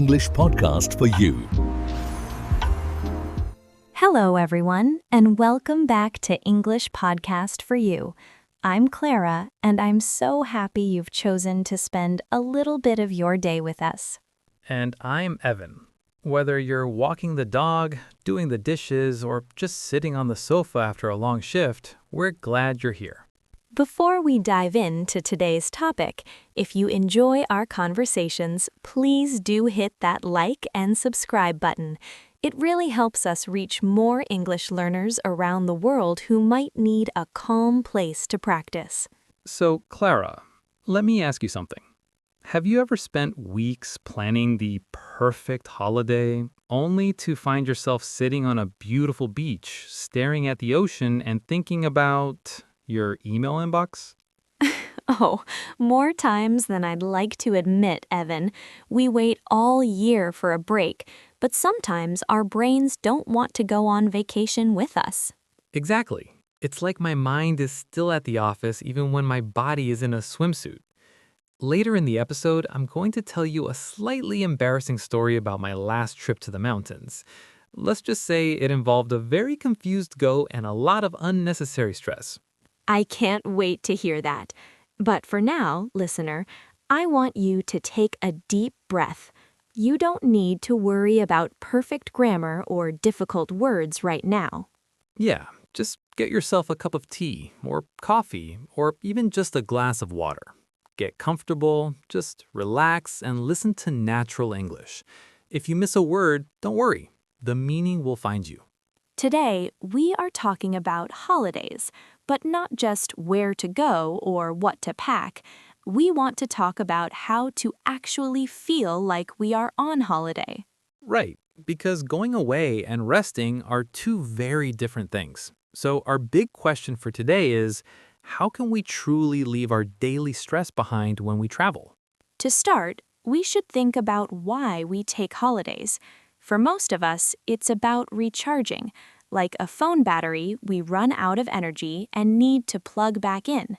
English podcast for you. Hello, everyone, and welcome back to English Podcast for You. I'm Clara, and I'm so happy you've chosen to spend a little bit of your day with us. And I'm Evan. Whether you're walking the dog, doing the dishes, or just sitting on the sofa after a long shift, we're glad you're here. Before we dive into today's topic, if you enjoy our conversations, please do hit that like and subscribe button. It really helps us reach more English learners around the world who might need a calm place to practice. So, Clara, let me ask you something. Have you ever spent weeks planning the perfect holiday only to find yourself sitting on a beautiful beach, staring at the ocean and thinking about your email inbox? Oh, more times than I'd like to admit, Evan. We wait all year for a break, but sometimes our brains don't want to go on vacation with us. Exactly. It's like my mind is still at the office even when my body is in a swimsuit. Later in the episode, I'm going to tell you a slightly embarrassing story about my last trip to the mountains. Let's just say it involved a very confused go and a lot of unnecessary stress. I can't wait to hear that. But for now, listener, I want you to take a deep breath. You don't need to worry about perfect grammar or difficult words right now. Yeah, just get yourself a cup of tea or coffee or even just a glass of water. Get comfortable, just relax and listen to natural English. If you miss a word, don't worry. The meaning will find you. Today, we are talking about holidays, but not just where to go or what to pack. We want to talk about how to actually feel like we are on holiday. Right, because going away and resting are two very different things. So our big question for today is, how can we truly leave our daily stress behind when we travel? To start, we should think about why we take holidays. For most of us, it's about recharging. Like a phone battery, we run out of energy and need to plug back in.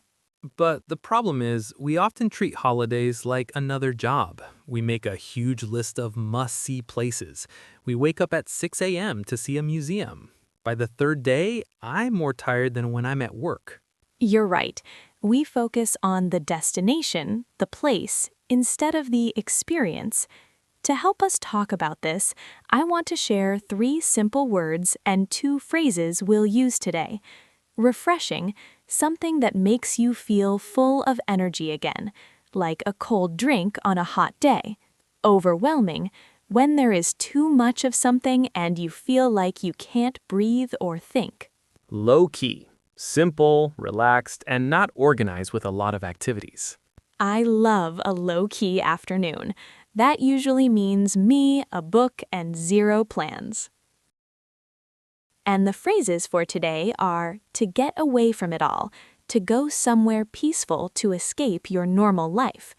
But the problem is, we often treat holidays like another job. We make a huge list of must-see places. We wake up at 6 a.m. to see a museum. By the third day, I'm more tired than when I'm at work. You're right. We focus on the destination, the place, instead of the experience. To help us talk about this, I want to share 3 simple words and 2 phrases we'll use today. Refreshing, something that makes you feel full of energy again, like a cold drink on a hot day. Overwhelming, when there is too much of something and you feel like you can't breathe or think. Low-key, simple, relaxed, and not organized with a lot of activities. I love a low-key afternoon. That usually means me, a book, and 0 plans. And the phrases for today are to get away from it all, to go somewhere peaceful to escape your normal life,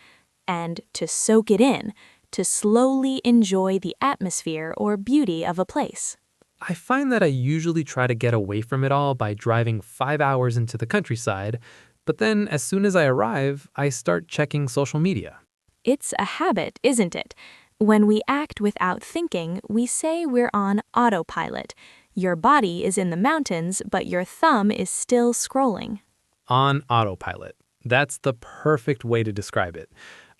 and to soak it in, to slowly enjoy the atmosphere or beauty of a place. I find that I usually try to get away from it all by driving 5 hours into the countryside, but then as soon as I arrive, I start checking social media. It's a habit, isn't it? When we act without thinking, we say we're on autopilot. Your body is in the mountains, but your thumb is still scrolling. On autopilot. That's the perfect way to describe it.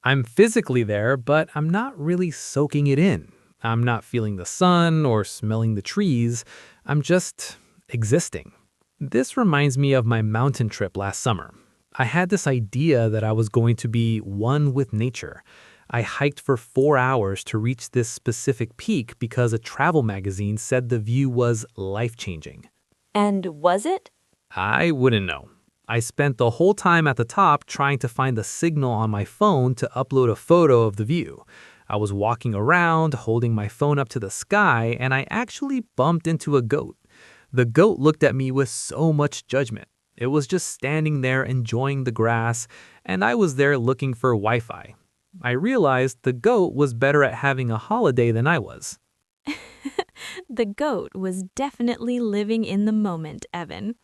I'm physically there, but I'm not really soaking it in. I'm not feeling the sun or smelling the trees. I'm just existing. This reminds me of my mountain trip last summer. I had this idea that I was going to be one with nature. I hiked for 4 hours to reach this specific peak because a travel magazine said the view was life-changing. And was it? I wouldn't know. I spent the whole time at the top trying to find the signal on my phone to upload a photo of the view. I was walking around, holding my phone up to the sky, and I actually bumped into a goat. The goat looked at me with so much judgment. It was just standing there enjoying the grass, and I was there looking for Wi-Fi. I realized the goat was better at having a holiday than I was. The goat was definitely living in the moment, Evan.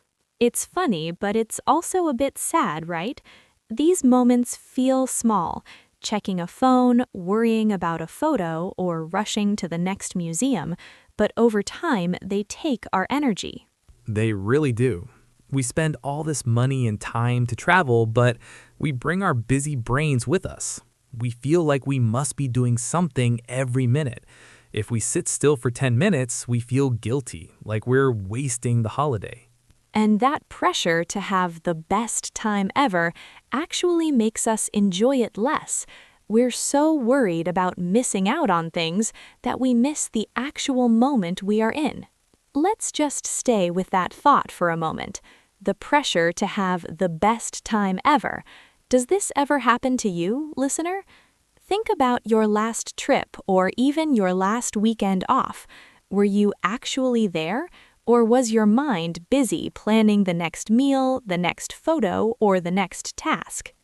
It's funny, but it's also a bit sad, right? These moments feel small. checking a phone, worrying about a photo, or rushing to the next museum, but over time, they take our energy. They really do. We spend all this money and time to travel, but we bring our busy brains with us. We feel like we must be doing something every minute. If we sit still for 10 minutes, we feel guilty, like we're wasting the holiday. And that pressure to have the best time ever actually makes us enjoy it less. We're so worried about missing out on things that we miss the actual moment we are in. Let's just stay with that thought for a moment. The pressure to have the best time ever. Does this ever happen to you, listener? Think about your last trip or even your last weekend off. Were you actually there? Or was your mind busy planning the next meal, the next photo, or the next task?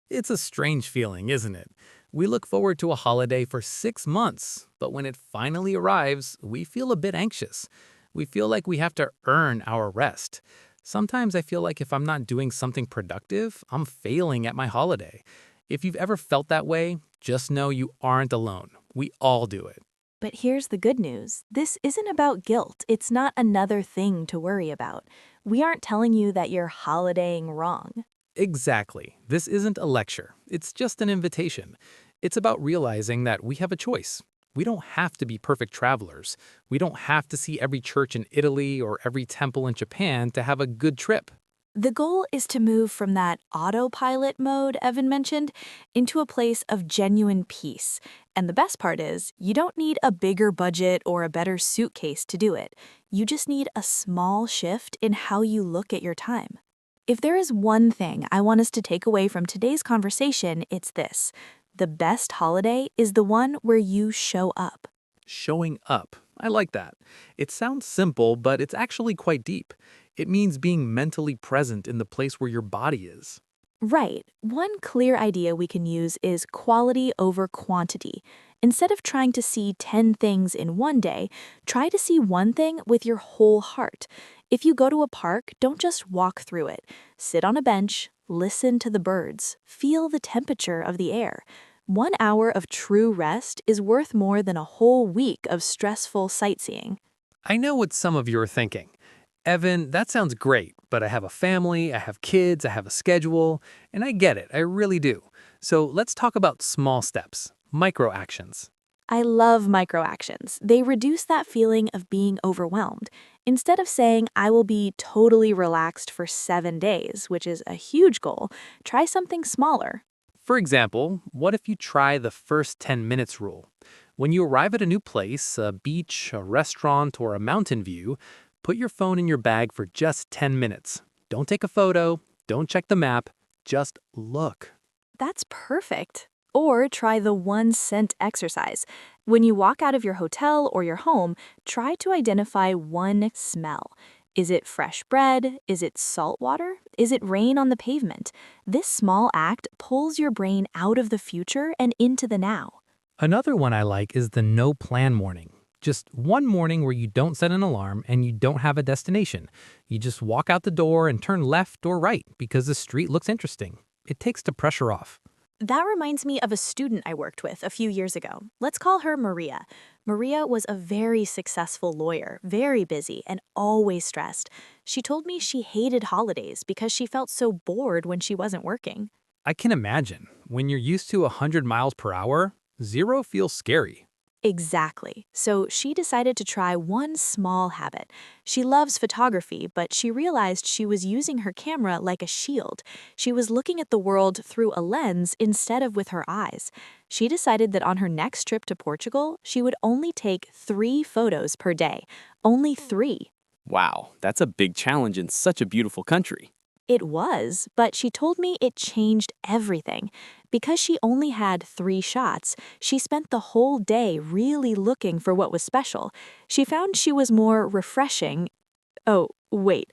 It's a strange feeling, isn't it? We look forward to a holiday for 6 months, but when it finally arrives, we feel a bit anxious. We feel like we have to earn our rest. Sometimes I feel like if I'm not doing something productive, I'm failing at my holiday. If you've ever felt that way, just know you aren't alone. We all do it. But here's the good news. This isn't about guilt. It's not another thing to worry about. We aren't telling you that you're holidaying wrong. Exactly. This isn't a lecture. It's just an invitation. It's about realizing that we have a choice. We don't have to be perfect travelers. We don't have to see every church in Italy or every temple in Japan to have a good trip. The goal is to move from that autopilot mode Evan mentioned into a place of genuine peace. And the best part is, you don't need a bigger budget or a better suitcase to do it. You just need a small shift in how you look at your time. If there is one thing I want us to take away from today's conversation, it's this. The best holiday is the one where you show up. Showing up. I like that. It sounds simple, but it's actually quite deep. It means being mentally present in the place where your body is. Right. One clear idea we can use is quality over quantity. Instead of trying to see 10 things in one day, try to see one thing with your whole heart. If you go to a park, don't just walk through it. Sit on a bench, listen to the birds, feel the temperature of the air. 1 hour of true rest is worth more than a whole week of stressful sightseeing. I know what some of you are thinking. Evan, that sounds great, but I have a family, I have kids, I have a schedule, and I get it, I really do. So let's talk about small steps, micro actions. I love microactions. They reduce that feeling of being overwhelmed. Instead of saying, I will be totally relaxed for 7 days, which is a huge goal, try something smaller. For example, what if you try the first 10 minutes rule? When you arrive at a new place, a beach, a restaurant, or a mountain view, put your phone in your bag for just 10 minutes. Don't take a photo, don't check the map, just look. That's perfect. Or try the 1 scent exercise. When you walk out of your hotel or your home, try to identify one smell. Is it fresh bread? Is it salt water? Is it rain on the pavement? This small act pulls your brain out of the future and into the now. Another one I like is the no plan morning. Just one morning where you don't set an alarm and you don't have a destination. You just walk out the door and turn left or right because the street looks interesting. It takes the pressure off. That reminds me of a student I worked with a few years ago. Let's call her Maria. Maria was a very successful lawyer, very busy, and always stressed. She told me she hated holidays because she felt so bored when she wasn't working. I can imagine. When you're used to 100 miles per hour, 0 feels scary. Exactly. So she decided to try one small habit. She loves photography, but she realized she was using her camera like a shield. She was looking at the world through a lens instead of with her eyes. She decided that on her next trip to Portugal, she would only take 3 photos per day. Only 3. Wow, that's a big challenge in such a beautiful country. It was, but she told me it changed everything. Because she only had 3 shots, she spent the whole day really looking for what was special. She found she was more refreshing. Oh, wait.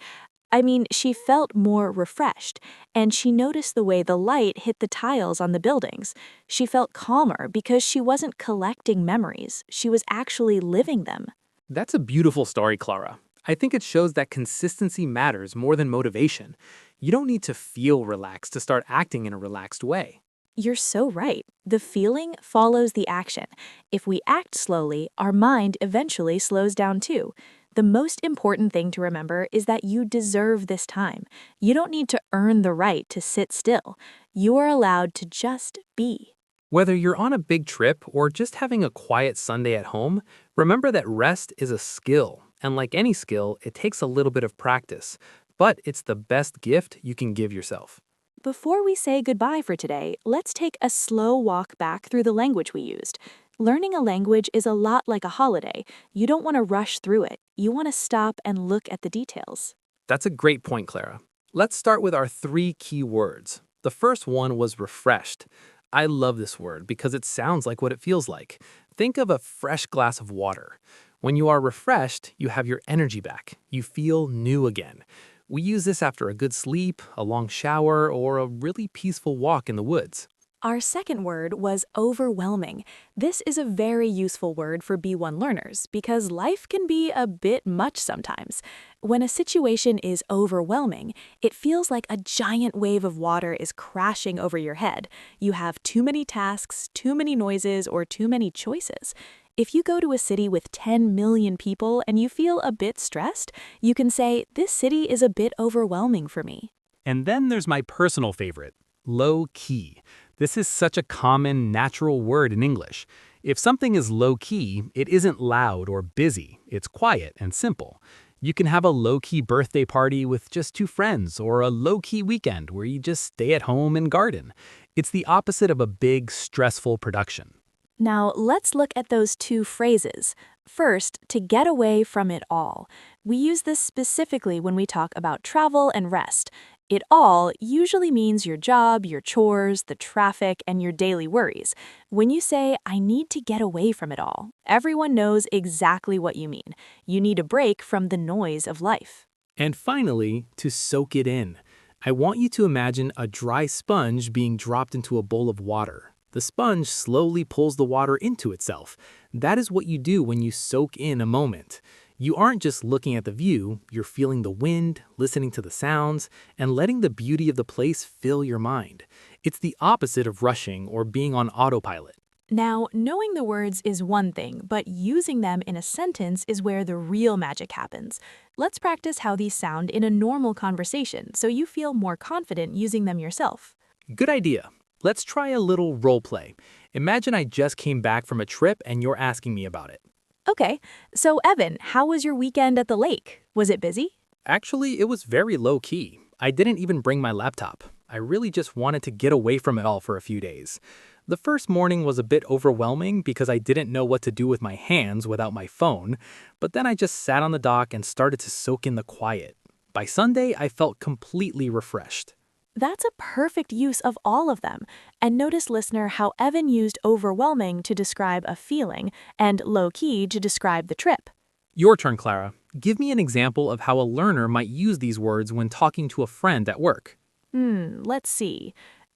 She felt more refreshed, and she noticed the way the light hit the tiles on the buildings. She felt calmer because she wasn't collecting memories. She was actually living them. That's a beautiful story, Clara. I think it shows that consistency matters more than motivation. You don't need to feel relaxed to start acting in a relaxed way. You're so right. The feeling follows the action. If we act slowly, our mind eventually slows down too. The most important thing to remember is that you deserve this time. You don't need to earn the right to sit still. You are allowed to just be. Whether you're on a big trip or just having a quiet Sunday at home, remember that rest is a skill. And like any skill, it takes a little bit of practice. But it's the best gift you can give yourself. Before we say goodbye for today, let's take a slow walk back through the language we used. Learning a language is a lot like a holiday. You don't want to rush through it. You want to stop and look at the details. That's a great point, Clara. Let's start with our 3 key words. The first one was refreshed. I love this word because it sounds like what it feels like. Think of a fresh glass of water. When you are refreshed, you have your energy back. You feel new again. We use this after a good sleep, a long shower, or a really peaceful walk in the woods. Our second word was overwhelming. This is a very useful word for B1 learners because life can be a bit much sometimes. When a situation is overwhelming, it feels like a giant wave of water is crashing over your head. You have too many tasks, too many noises, or too many choices. If you go to a city with 10 million people and you feel a bit stressed, you can say, "This city is a bit overwhelming for me." And then there's my personal favorite, low key. This is such a common, natural word in English. If something is low key, it isn't loud or busy. It's quiet and simple. You can have a low-key birthday party with just 2 friends or a low-key weekend where you just stay at home and garden. It's the opposite of a big, stressful production. Now, let's look at those 2 phrases. First, to get away from it all. We use this specifically when we talk about travel and rest. It all usually means your job, your chores, the traffic, and your daily worries. When you say, "I need to get away from it all," everyone knows exactly what you mean. You need a break from the noise of life. And finally, to soak it in. I want you to imagine a dry sponge being dropped into a bowl of water. The sponge slowly pulls the water into itself. That is what you do when you soak in a moment. You aren't just looking at the view, you're feeling the wind, listening to the sounds, and letting the beauty of the place fill your mind. It's the opposite of rushing or being on autopilot. Now, knowing the words is one thing, but using them in a sentence is where the real magic happens. Let's practice how these sound in a normal conversation so you feel more confident using them yourself. Good idea. Let's try a little role play. Imagine I just came back from a trip and you're asking me about it. Okay, so Evan, how was your weekend at the lake? Was it busy? Actually, it was very low-key. I didn't even bring my laptop. I really just wanted to get away from it all for a few days. The first morning was a bit overwhelming because I didn't know what to do with my hands without my phone, but then I just sat on the dock and started to soak in the quiet. By Sunday, I felt completely refreshed. That's a perfect use of all of them. And notice, listener, how Evan used overwhelming to describe a feeling and low-key to describe the trip. Your turn, Clara. Give me an example of how a learner might use these words when talking to a friend at work. Let's see.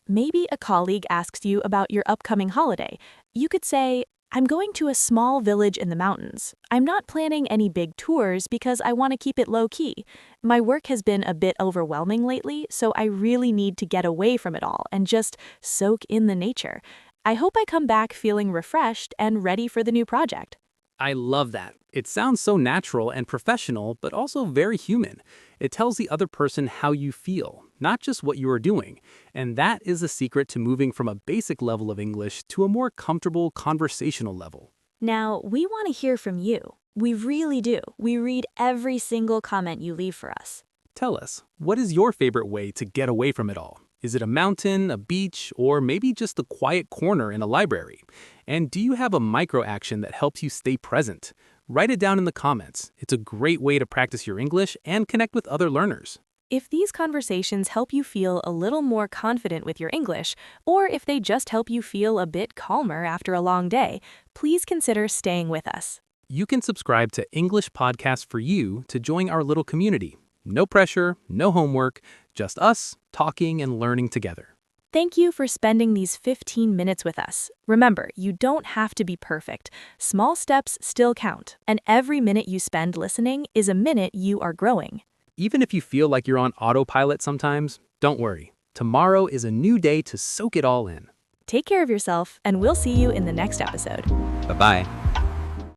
Maybe a colleague asks you about your upcoming holiday. You could say, "I'm going to a small village in the mountains. I'm not planning any big tours because I want to keep it low-key. My work has been a bit overwhelming lately, so I really need to get away from it all and just soak in the nature. I hope I come back feeling refreshed and ready for the new project." I love that. It sounds so natural and professional, but also very human. It tells the other person how you feel, not just what you are doing. And that is the secret to moving from a basic level of English to a more comfortable conversational level. Now, we want to hear from you. We really do. We read every single comment you leave for us. Tell us, what is your favorite way to get away from it all? Is it a mountain, a beach, or maybe just a quiet corner in a library? And do you have a micro action that helps you stay present? Write it down in the comments. It's a great way to practice your English and connect with other learners. If these conversations help you feel a little more confident with your English, or if they just help you feel a bit calmer after a long day, please consider staying with us. You can subscribe to English Podcasts for You to join our little community. No pressure, no homework, just us talking and learning together. Thank you for spending these 15 minutes with us. Remember, you don't have to be perfect. Small steps still count, and every minute you spend listening is a minute you are growing. Even if you feel like you're on autopilot sometimes, don't worry. Tomorrow is a new day to soak it all in. Take care of yourself, and we'll see you in the next episode. Bye-bye.